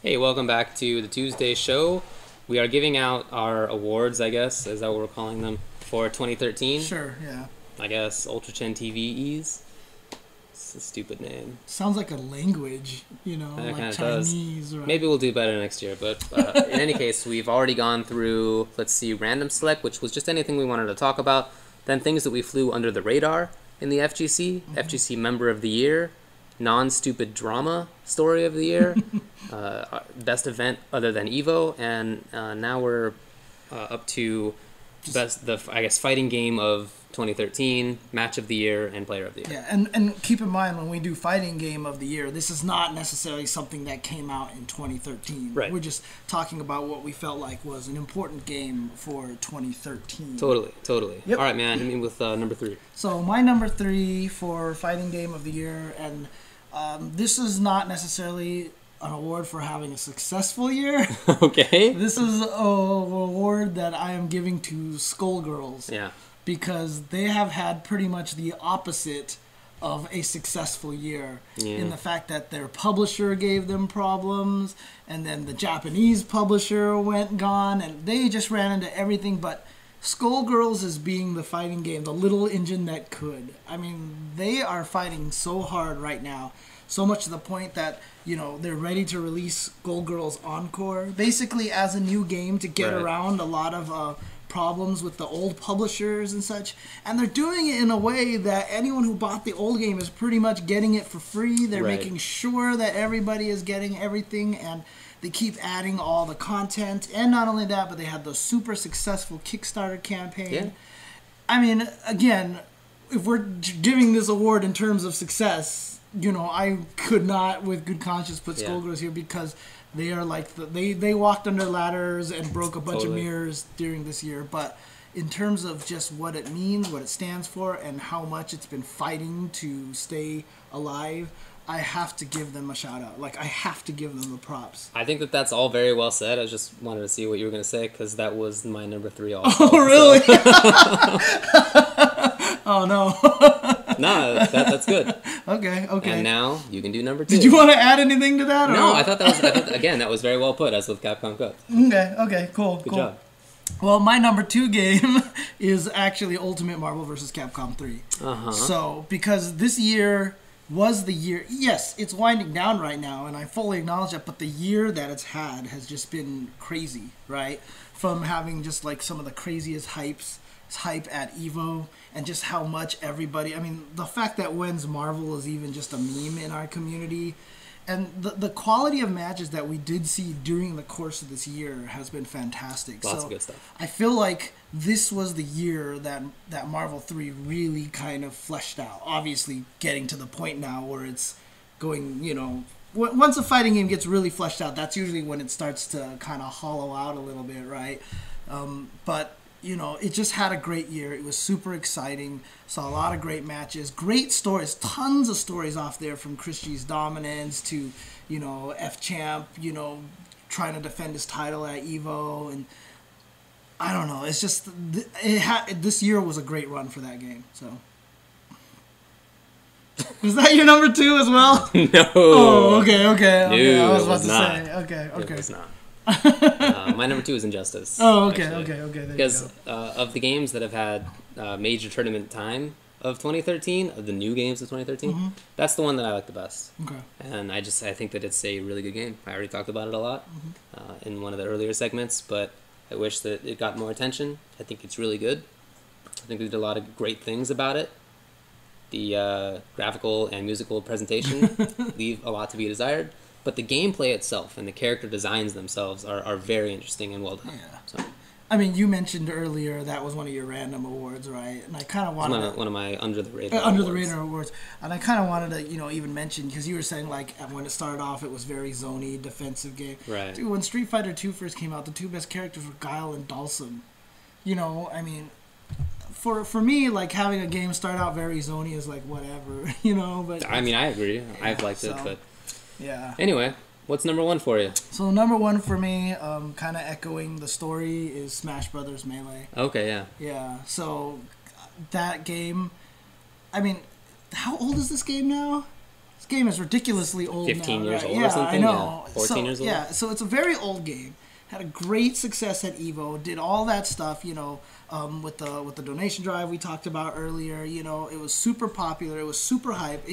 Hey, welcome back to the Tuesday show. We are giving out our awards, I guess, is that what we're calling them, for 2013. Sure, yeah. I guess UltraChenTVs. It's a stupid name. Sounds like a language, That like kinda Chinese, does. right? Maybe we'll do better next year, but in any case, we've already gone through, let's see, random select, which was just anything we wanted to talk about, then things that we flew under the radar in the FGC, FGC Member of the Year, non-stupid drama story of the year, best event other than Evo, and now we're up to fighting game of 2013, match of the year, and player of the year. Yeah, and keep in mind when we do fighting game of the year, this is not necessarily something that came out in 2013. Right. We're just talking about what we felt like was an important game for 2013. Totally. Yep. All right, man. Hit me with number 3. So my number 3 for fighting game of the year, and this is not necessarily an award for having a successful year. Okay. This is an award that I am giving to Skullgirls. Yeah. Because they have had pretty much the opposite of a successful year in the fact that their publisher gave them problems, and then the Japanese publisher went gone, and they just ran into everything. But Skullgirls is being the fighting game, the little engine that could. I mean, they are fighting so hard right now, so much to the point that, they're ready to release Skullgirls Encore, basically as a new game to get around a lot of problems with the old publishers and such, and they're doing it in a way that anyone who bought the old game is pretty much getting it for free. They're making sure that everybody is getting everything, and they keep adding all the content. And not only that, but they had the super successful Kickstarter campaign. Yeah. I mean, again, if we're giving this award in terms of success, I could not with good conscience put Skullgirls here, because they are like they walked under ladders and broke a bunch of mirrors during this year. But in terms of just what it means, what it stands for, and how much it's been fighting to stay alive, I have to give them a shout out. Like, I have to give them the props. I think that's all very well said. I just wanted to see what you were going to say, because that was my number 3 also. Oh, really? So. Oh, no. No, that's good. Okay. And now you can do number 2. Did you want to add anything to that? No, I thought that was very well put, as with Capcom Cup. Okay, cool. Good job. Well, my number 2 game is actually Ultimate Marvel vs. Capcom 3. So, because this year was the year, yes, it's winding down right now, and I fully acknowledge that, but the year that it's had has just been crazy, right? From having just like some of the craziest hype at Evo, and just how much everybody, I mean, the fact that When's Marvel is even just a meme in our community, and the quality of matches that we did see during the course of this year has been fantastic. Lots of good stuff. I feel like this was the year that Marvel 3 really kind of fleshed out. Obviously, getting to the point now where it's going, once a fighting game gets really fleshed out, that's usually when it starts to kind of hollow out a little bit, right? But it just had a great year. It was super exciting. Saw a lot of great matches, great stories, tons of stories off there, from Christie's dominance to, F-Champ, trying to defend his title at Evo. And I don't know. It's just, this year was a great run for that game. So, was that your number 2 as well? No. Oh, okay. No, I was about it was to not. say. Okay. It was not. My number 2 is Injustice. Oh, okay, actually. okay. There Because you go. of the games that have had major tournament time of 2013, of the new games of 2013, that's the one that I like the best. Okay. And I think that it's a really good game. I already talked about it a lot in one of the earlier segments, but I wish that it got more attention. I think it's really good. I think they did a lot of great things about it. The graphical and musical presentation leave a lot to be desired. But the gameplay itself and the character designs themselves are very interesting and well done. Yeah. So, I mean, you mentioned earlier that was one of your random awards, right? And I kind of wanted one of my under the radar awards. And I kind of wanted to, even mention, because you were saying like when it started off, it was very zony, defensive game. Right. Dude, when Street Fighter 2 first came out, the 2 best characters were Guile and Dhalsim. I mean, for me, like, having a game start out very zony is like whatever, But I mean, I agree. Yeah, I've liked it, but yeah. Anyway, what's number 1 for you? So number 1 for me, kind of echoing the story, is Smash Brothers Melee. Okay, yeah. Yeah. So that game, I mean, how old is this game now? This game is ridiculously old 15 now, years right? old Yeah, or something? I know. Yeah, 14 years old? Yeah, so it's a very old game. Had a great success at Evo. Did all that stuff, you know, with the donation drive we talked about earlier. You know, it was super popular. It was super hype.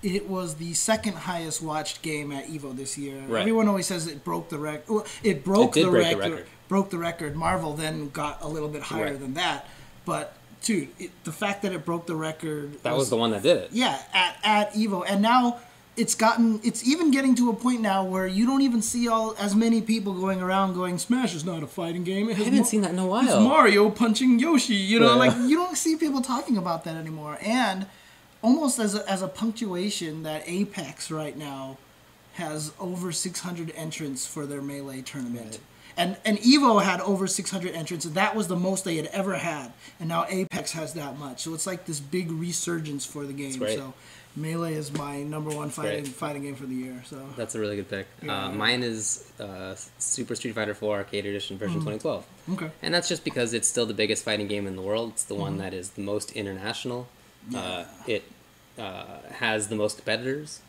It was the second highest watched game at Evo this year. Right. Everyone always says it broke the record. Well, it broke the break record. Broke the record. Marvel then got a little bit higher than that. But dude, the fact that it broke the record. That was the one that did it. Yeah, at Evo, and now it's even getting to a point now where you don't even see as many people going around going, Smash is not a fighting game. I haven't seen that in a while. It's Mario punching Yoshi. You know, like you don't see people talking about that anymore. And almost as a punctuation, that Apex right now has over 600 entrants for their Melee tournament. Right. And Evo had over 600 entrants, and that was the most they had ever had. And now Apex has that much. So it's like this big resurgence for the game. So Melee is my number one fighting game for the year. So that's a really good pick. Yeah. Mine is Super Street Fighter 4 Arcade Edition version 2012. Okay. And that's just because it's still the biggest fighting game in the world. It's the one that is the most international. It has the most competitors.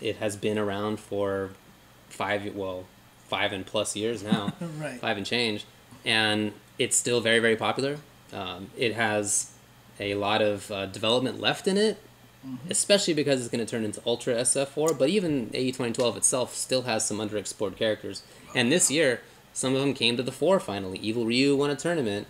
It has been around for 5 and plus years now. Right. 5 and change. And it's still very, very popular. It has a lot of development left in it. Especially because it's going to turn into Ultra SF4, but even AE 2012 itself still has some underexplored characters. And this year, some of them came to the fore finally. Evil Ryu won a tournament.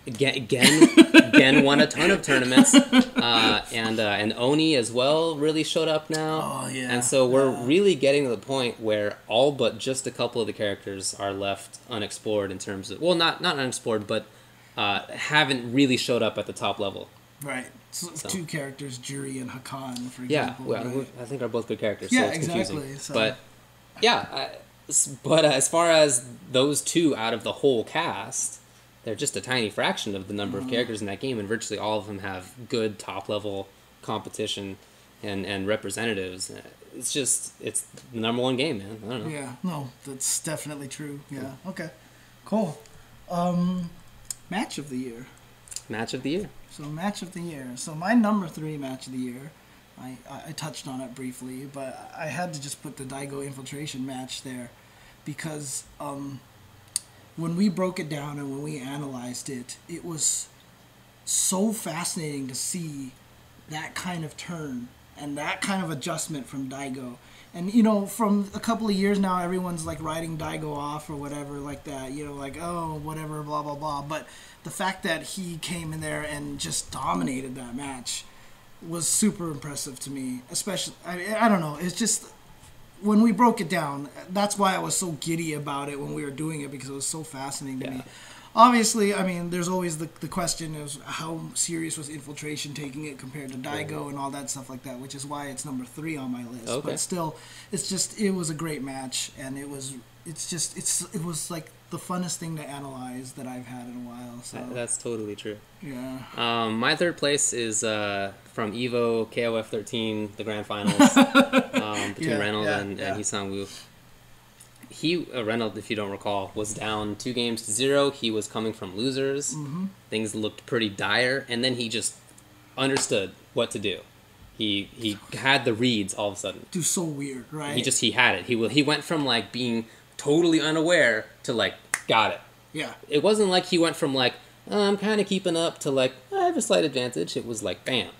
Gen won a ton of tournaments. And Oni as well really showed up now. Oh, yeah. And so we're really getting to the point where all but just a couple of the characters are left unexplored in terms of... Well, not unexplored, but haven't really showed up at the top level. Right. So 2 characters, Juri and Hakan, for example. Yeah, well, right? I think are both good characters. Yeah, so it's exactly. Confusing. So. But yeah, but as far as those 2 out of the whole cast, they're just a tiny fraction of the number of characters in that game, and virtually all of them have good top level competition and representatives. It's the number one game, man. I don't know. Yeah, no, that's definitely true. Yeah. Okay. Cool. Match of the year. Match of the year. So match of the year. So my number 3 match of the year, I touched on it briefly, but I had to just put the Daigo Infiltration match there because when we broke it down and when we analyzed it, it was so fascinating to see that kind of turn and that kind of adjustment from Daigo. And, you know, from a couple of years now, everyone's, like, writing Daigo off or whatever like that. You know, like, oh, whatever, blah, blah, blah. But the fact that he came in there and just dominated that match was super impressive to me. Especially, I don't know, it's just... When we broke it down, that's why I was so giddy about it when we were doing it, because it was so fascinating to me. Obviously, I mean, there's always the question of how serious was Infiltration taking it compared to Daigo and all that stuff like that, which is why it's number 3 on my list. Okay. But still, it was a great match, and it was like the funnest thing to analyze that I've had in a while. So That's totally true. Yeah. My third place is from Evo KOF 13, the grand finals, between Reynolds and Hee-Sang Woo. Reynolds, if you don't recall, was down 2-0. He was coming from losers. Things looked pretty dire, and then he just understood what to do. He had the reads all of a sudden. Dude, so weird, right? He had it. He went from like being totally unaware to like got it. Yeah. It wasn't like he went from like I'm kind of keeping up to like I have a slight advantage. It was like bam.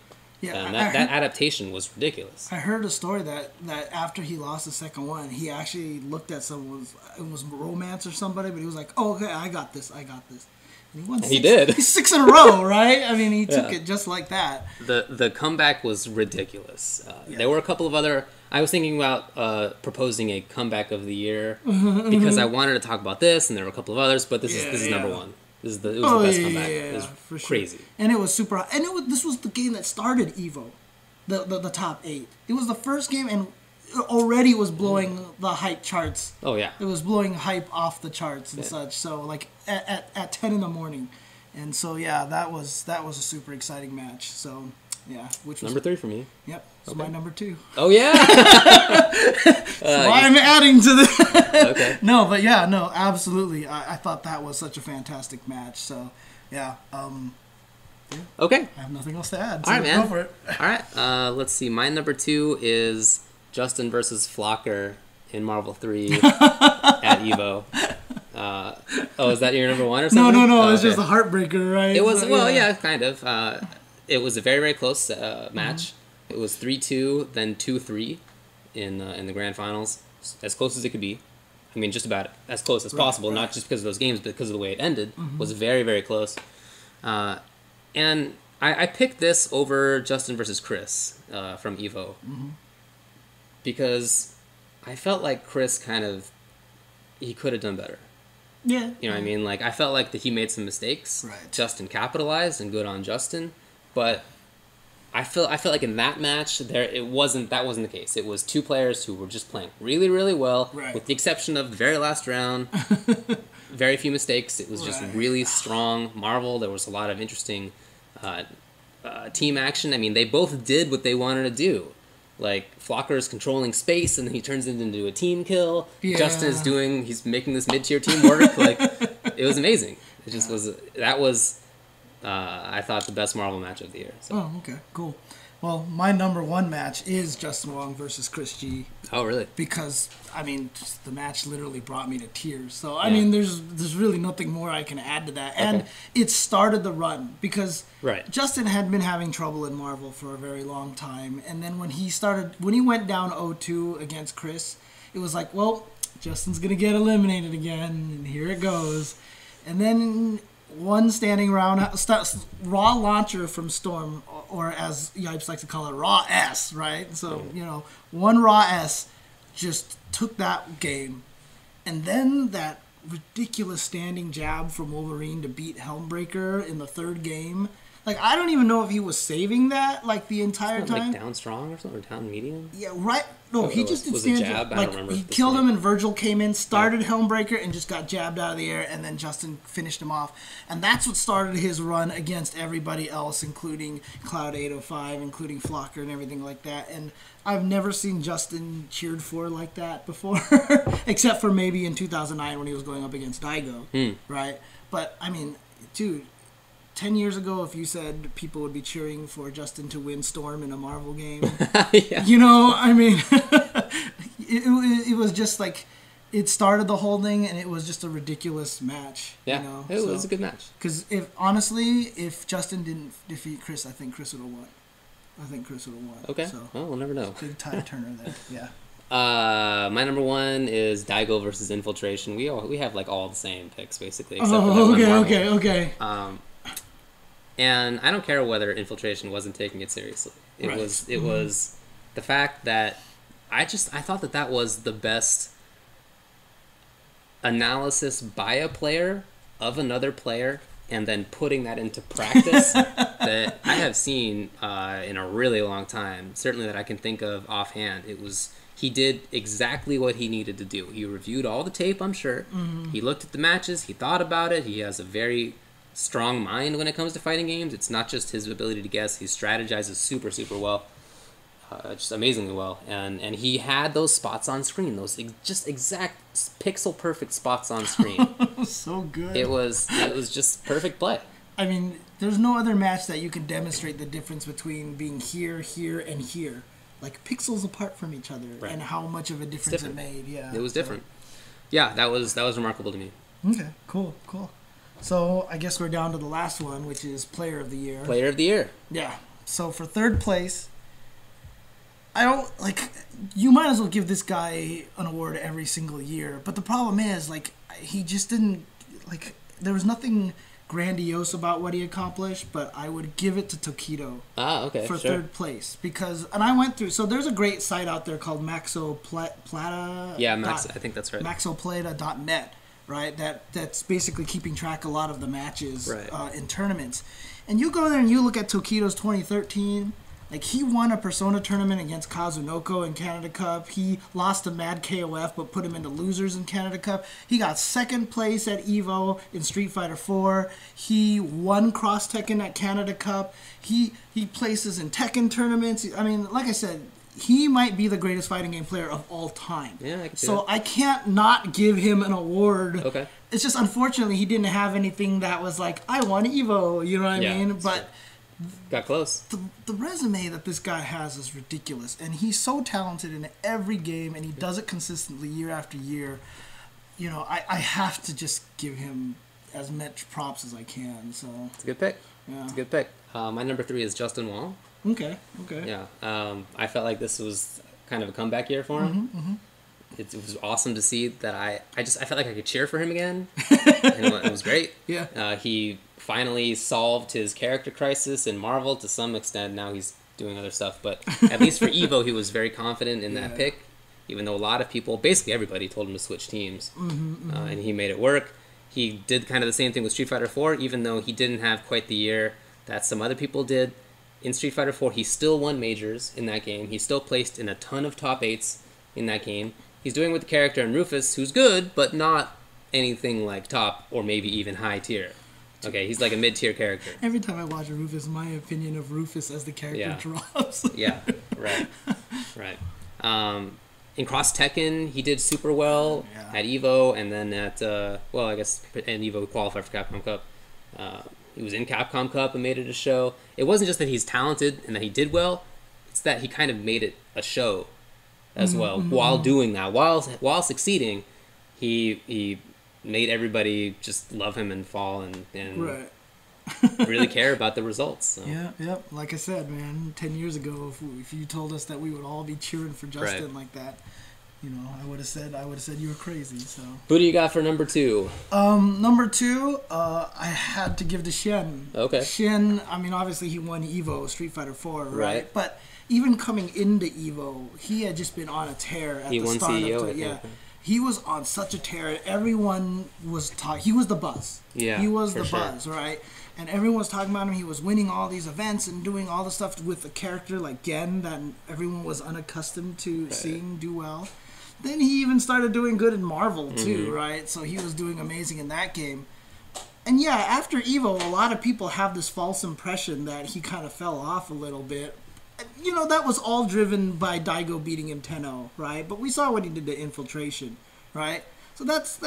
Yeah, and that adaptation was ridiculous. I heard a story that after he lost the second one, he actually looked at it was romance or somebody, but he was like, oh, okay, I got this. And he won 6. He did. He's 6 in a row, right? I mean, he took it just like that. The comeback was ridiculous. There were a couple of other... I was thinking about proposing a comeback of the year because I wanted to talk about this, and there were a couple of others, but this is number 1. It was the best comeback. It was for sure. crazy. And it was super... And this was the game that started EVO, the top 8. It was the first game, and already was blowing the hype charts. Oh, yeah. It was blowing hype off the charts and such. So, like, at 10 in the morning. And so, yeah, that was a super exciting match. So, yeah. Which was number 3 for me. Yep. It's my number 2. Oh, yeah? So I'm adding to the... Okay. No, but yeah, no, absolutely. I thought that was such a fantastic match. So, yeah. Okay. I have nothing else to add. All right, man. Go for it. All right. Let's see. My number 2 is Justin versus Flocker in Marvel 3 at Evo. Is that your number 1 or something? No. Oh, It's just a heartbreaker, right? It was, So, kind of. It was a very, very close match. It was 3-2, then 2-3 in the grand finals. As close as it could be. I mean, just about as close as possible, not just because of those games, but because of the way it ended. Was very, very close. And I picked this over Justin versus Chris from Evo. Because I felt like Chris he could have done better. Yeah. You know what I mean? Like, I felt like that he made some mistakes. Right. Justin capitalized, and good on Justin. But I felt like in that match, that wasn't the case. It was two players who were just playing really, really well, with the exception of the very last round. Very few mistakes. It was just really strong Marvel. There was a lot of interesting team action. I mean, they both did what they wanted to do. Like, Flocker's controlling space, and then he turns it into a team kill. Yeah. Justin he's making this mid-tier team work. Like, it was amazing. It just was, I thought, the best Marvel match of the year. So. Oh, okay, cool. Well, my number 1 match is Justin Wong versus Chris G. Oh, really? Because, I mean, just the match literally brought me to tears. So, I mean, there's really nothing more I can add to that. And it started the run because Justin had been having trouble in Marvel for a very long time. And then when he went down 0-2 against Chris, it was like, well, Justin's going to get eliminated again, and here it goes. And then one standing round, raw launcher from Storm, or as Yipes likes to call it, raw S, right? So, one raw S just took that game. And then that ridiculous standing jab from Wolverine to beat Helmbreaker in the 3rd game. Like, I don't even know if he was saving that, like, the entire time. Like, down strong or something, or down medium? Yeah, right. No, he just did stand jab. I don't remember. He killed him, and Virgil came in, started Helmbreaker, and just got jabbed out of the air, and then Justin finished him off. And that's what started his run against everybody else, including Cloud 805, including Flocker, and everything like that. And I've never seen Justin cheered for like that before, except for maybe in 2009 when he was going up against Daigo, right? But, I mean, dude, 10 years ago, if you said people would be cheering for Justin to win Storm in a Marvel game, I mean, it was just like, it started the whole thing, and it was just a ridiculous match. Yeah, it was a good match. Because if Justin didn't defeat Chris, I think Chris would have won. Okay, so, well, we'll never know. Big tide turner there, yeah. My number 1 is Daigo versus Infiltration. We have like all the same picks basically. Except for okay. And I don't care whether Infiltration wasn't taking it seriously. It was the fact that I thought that was the best analysis by a player of another player, and then putting that into practice that I have seen in a really long time. Certainly that I can think of offhand. He did exactly what he needed to do. He reviewed all the tape, I'm sure. He looked at the matches. He thought about it. He has a very strong mind when it comes to fighting games. It's not just his ability to guess. He strategizes super, super well. Just amazingly well. And he had those spots on screen. Those just exact pixel-perfect spots on screen. So good. It was just perfect play. I mean, there's no other match that you can demonstrate the difference between being here, here, and here. Like, pixels apart from each other, and how much of a difference it made. Yeah, it was different. Yeah, that was remarkable to me. Okay, cool. So I guess we're down to the last one, which is Player of the Year. Player of the Year. Yeah. So for 3rd place, you might as well give this guy an award every single year. But the problem is, he just didn't, there was nothing grandiose about what he accomplished, but I would give it to Tokido for 3rd place. Because, and I went through, so there's a great site out there called Maxoplata. Yeah, I think that's right. Maxoplata.net. Right, that's basically keeping track a lot of the matches in tournaments. And you go there and you look at Tokido's 2013. Like, he won a Persona tournament against Kazunoko in Canada Cup. He lost to Mad KOF, but put him into losers in Canada Cup. He got 2nd place at Evo in Street Fighter 4. He won Cross Tekken at Canada Cup. He places in Tekken tournaments. I mean, like I said, he might be the greatest fighting game player of all time. Yeah, I can see so that. I can't not give him an award. Okay. it's just unfortunately he didn't have anything that was like, I won Evo, you know what I mean? But got close. The resume that this guy has is ridiculous, and he's so talented in every game, and he does it consistently year after year. You know, I have to just give him as much props as I can. So it's a good pick. Yeah. It's a good pick. My number 3 is Justin Wall. Okay. Yeah. I felt like this was kind of a comeback year for him. It was awesome to see that I felt like I could cheer for him again. And it was great. Yeah. He finally solved his character crisis in Marvel to some extent. Now he's doing other stuff, but at least for Evo, he was very confident in that pick. Even though a lot of people, basically everybody, told him to switch teams, and he made it work. He did kind of the same thing with Street Fighter 4, even though he didn't have quite the year that some other people did. In Street Fighter 4, he still won majors in that game. He still placed in a ton of top 8s in that game. He's doing with the character in Rufus, who's good, but not anything like top or maybe even high tier. Okay, he's like a mid-tier character. Every time I watch Rufus, my opinion of Rufus as the character drops. Yeah, right. In Cross Tekken, he did super well at Evo, and then at, I guess in Evo qualified for Capcom Cup. He was in Capcom Cup and made it a show. It wasn't just that he's talented and that he did well, it's that he kind of made it a show as well. While doing that, while succeeding, he made everybody just love him and fall and really care about the results. So. Yeah. Like I said, man, 10 years ago, if you told us that we would all be cheering for Justin like that, you know, I would have said you were crazy. So. Who do you got for number 2? Number 2, I had to give to Shen. Okay. Shen, I mean, obviously he won Evo, Street Fighter 4, right? But even coming into Evo, he had just been on a tear at the start of it. Yeah. He was on such a tear. Everyone was talking. He was the buzz. Yeah, he was the buzz, right? And everyone was talking about him. He was winning all these events and doing all the stuff with a character like Gen that everyone was unaccustomed to seeing do well. Then he even started doing good in Marvel too, right? So he was doing amazing in that game. And yeah, after Evo, a lot of people have this false impression that he kind of fell off a little bit. You know, that was all driven by Daigo beating him 10-0, right? But we saw what he did to Infiltration, right? So that's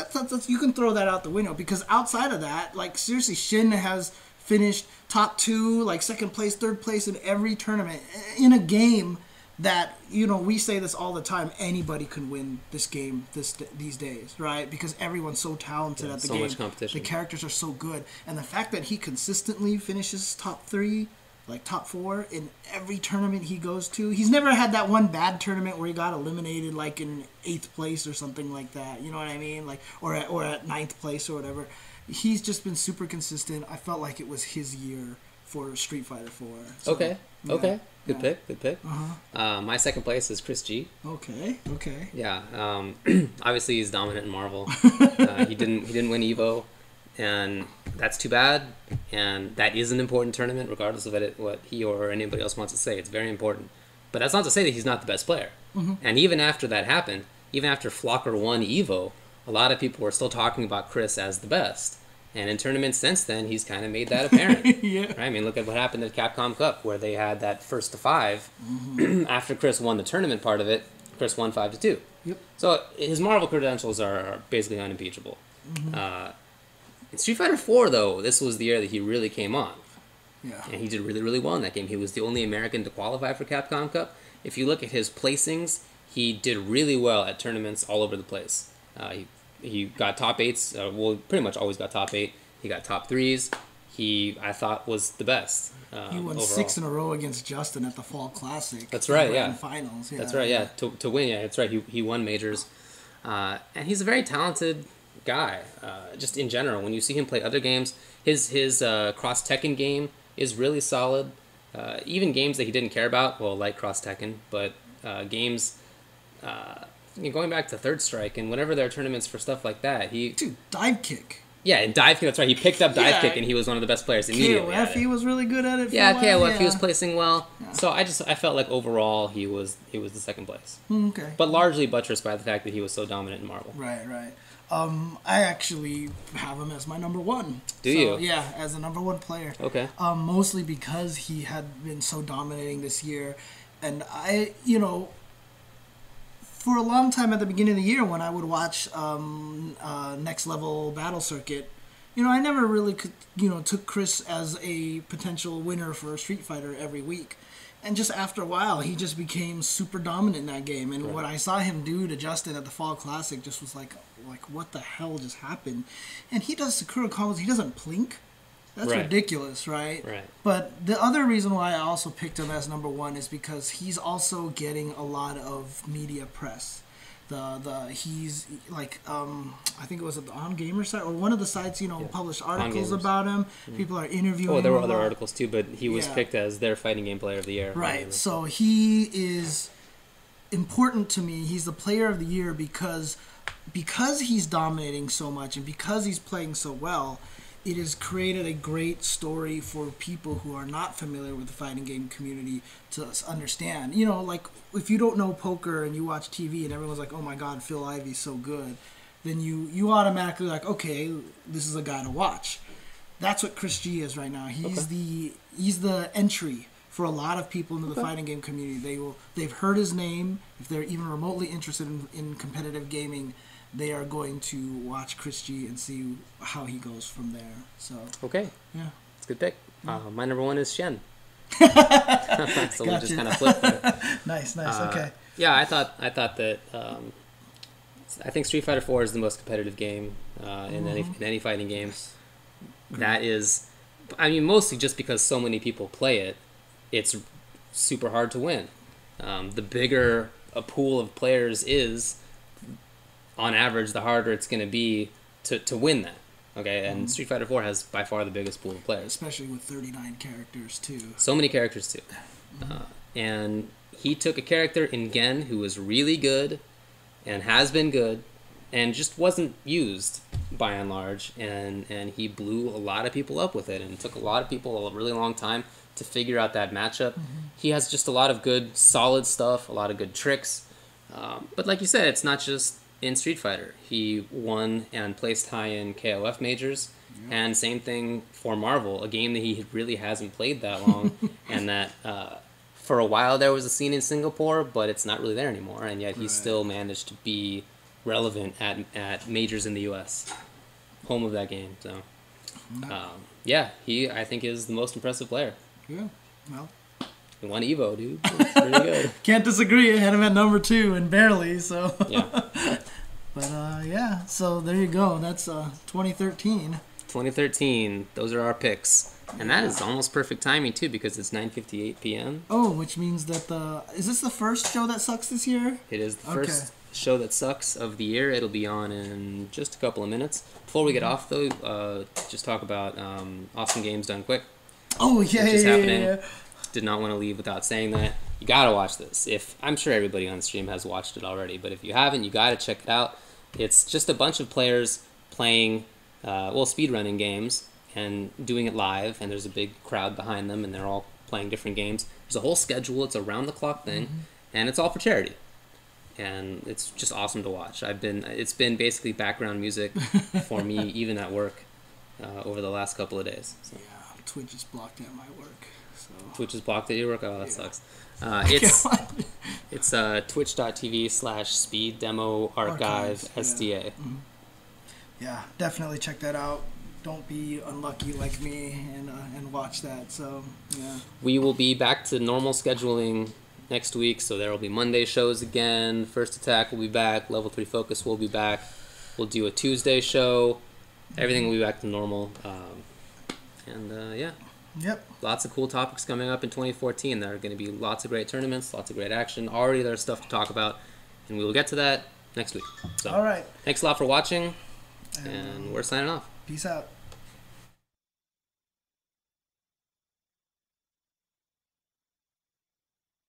you can throw that out the window, because outside of that, like seriously, Shin has finished top 2, like second place, third place in every tournament in a game that, you know, we say this all the time, anybody can win this game these days, right? Because everyone's so talented at the game. So much competition. The characters are so good. And the fact that he consistently finishes top 3, like top 4 in every tournament he goes to. He's never had that one bad tournament where he got eliminated like in 8th place or something like that. You know what I mean? Like or at 9th place or whatever. He's just been super consistent. I felt like it was his year for Street Fighter 4. So, okay. Good pick. My second place is Chris G. Okay. Yeah. Obviously he's dominant in Marvel. He didn't win Evo. And that's too bad, and that is an important tournament, regardless of what he or anybody else wants to say. It's very important. But that's not to say that he's not the best player. And even after that happened, even after Flocker won Evo, a lot of people were still talking about Chris as the best. And in tournaments since then, he's kind of made that apparent. Right? I mean, look at what happened at Capcom Cup, where they had that 1st to 5. After Chris won the tournament part of it, Chris won 5-2. Yep. So his Marvel credentials are basically unimpeachable. In Street Fighter 4, though, this was the year that he really came on. Yeah. And he did really, really well in that game. He was the only American to qualify for Capcom Cup. If you look at his placings, he did really well at tournaments all over the place. He got top 8s, pretty much always got top 8. He got top 3s. He, I thought, was the best. He won overall. 6 in a row against Justin at the Fall Classic. That's right, yeah. Finals. That's right, yeah. To win, yeah, that's right. He won majors. And he's a very talented guy, just in general. When you see him play other games, his Cross Tekken game is really solid. Even games that he didn't care about, well, like Cross Tekken, but games going back to Third Strike and whenever there are tournaments for stuff like that, dive kick. Yeah, and dive kick. That's right. He picked up dive kick, and he was one of the best players immediately. KOF, he was really good at it. KOF, he was placing well. Yeah. So I felt like overall he was the second place. Okay. But largely buttressed by the fact that he was so dominant in Marvel. Right. I actually have him as my number 1. Do you? Yeah, as the number 1 player. Okay. Mostly because he had been so dominating this year, and for a long time at the beginning of the year when I would watch Next Level Battle Circuit, you know, I never really took Chris as a potential winner for Street Fighter every week. And just after a while, he just became super dominant in that game. And what I saw him do to Justin at the Fall Classic just was like what the hell just happened? And he does Sakura combos. He doesn't plink. That's ridiculous, right? Right. But the other reason why I also picked him as number one is because he's also getting a lot of media press. He's like I think it was at the On Gamer site or one of the sites published articles about him. People are interviewing him. Oh, there were other articles too, but he was picked as their fighting game player of the year. Right. So he is important to me. He's the player of the year because he's dominating so much and because he's playing so well. It has created a great story for people who are not familiar with the fighting game community to understand. You know, like if you don't know poker and you watch TV and everyone's like, "Oh my God, Phil Ivey's so good," then you automatically like, "Okay, this is a guy to watch." That's what Chris G is right now. He's the entry for a lot of people into the fighting game community. They've heard his name. If they're even remotely interested in competitive gaming, they are going to watch Chris G and see how he goes from there. So okay, yeah, it's a good pick. My number one is Shen. So gotcha. We just kind of flipped there. Nice. Okay. Yeah, I thought that I think Street Fighter 4 is the most competitive game in any fighting games. That is, I mean, mostly just because so many people play it. It's super hard to win. The bigger a pool of players is, on average, the harder it's going to be to win that. Okay, and Street Fighter 4 has by far the biggest pool of players. Especially with 39 characters, too. So many characters, too. And he took a character in Gen who was really good and has been good and just wasn't used by and large. And he blew a lot of people up with it and took a lot of people a really long time to figure out that matchup. He has just a lot of good, solid stuff, a lot of good tricks. But like you said, it's not just in Street Fighter. He won and placed high in KOF majors, and same thing for Marvel, a game that he really hasn't played that long, and that for a while there was a scene in Singapore, but it's not really there anymore, and yet he still managed to be relevant at majors in the US, home of that game. So, he I think is the most impressive player. Yeah, well. He won Evo, dude. It's pretty good. Can't disagree. I had him at number 2 and barely, so. Yeah. But, so there you go. That's 2013. 2013. Those are our picks. And that is almost perfect timing, too, because it's 9:58 p.m. Oh, which means that is this the first show that sucks this year? It is the first show that sucks of the year. It'll be on in just a couple of minutes. Before we get off, though, just talk about Awesome Games Done Quick. Oh, yeah. Did not want to leave without saying that. You gotta watch this. I'm sure everybody on stream has watched it already, but if you haven't, you gotta check it out. It's just a bunch of players playing, speedrunning games and doing it live, and there's a big crowd behind them, and they're all playing different games. There's a whole schedule. It's a round-the-clock thing, and it's all for charity. And it's just awesome to watch. It's been basically background music for me, even at work, over the last couple of days. So. Yeah, Twitch is blocked at my work. So. Twitch is blocked at your work? Oh, that sucks. It's twitch.tv/speed demo archive SDA. Yeah, definitely check that out. Don't be unlucky like me and watch that. So, yeah. We will be back to normal scheduling next week, so there will be Monday shows again. First Attack will be back. Level 3 Focus will be back. We'll do a Tuesday show. Everything will be back to normal. Yep. Lots of cool topics coming up in 2014. There are going to be lots of great tournaments, lots of great action. Already there's stuff to talk about, and we will get to that next week. So, all right. Thanks a lot for watching, and we're signing off. Peace out.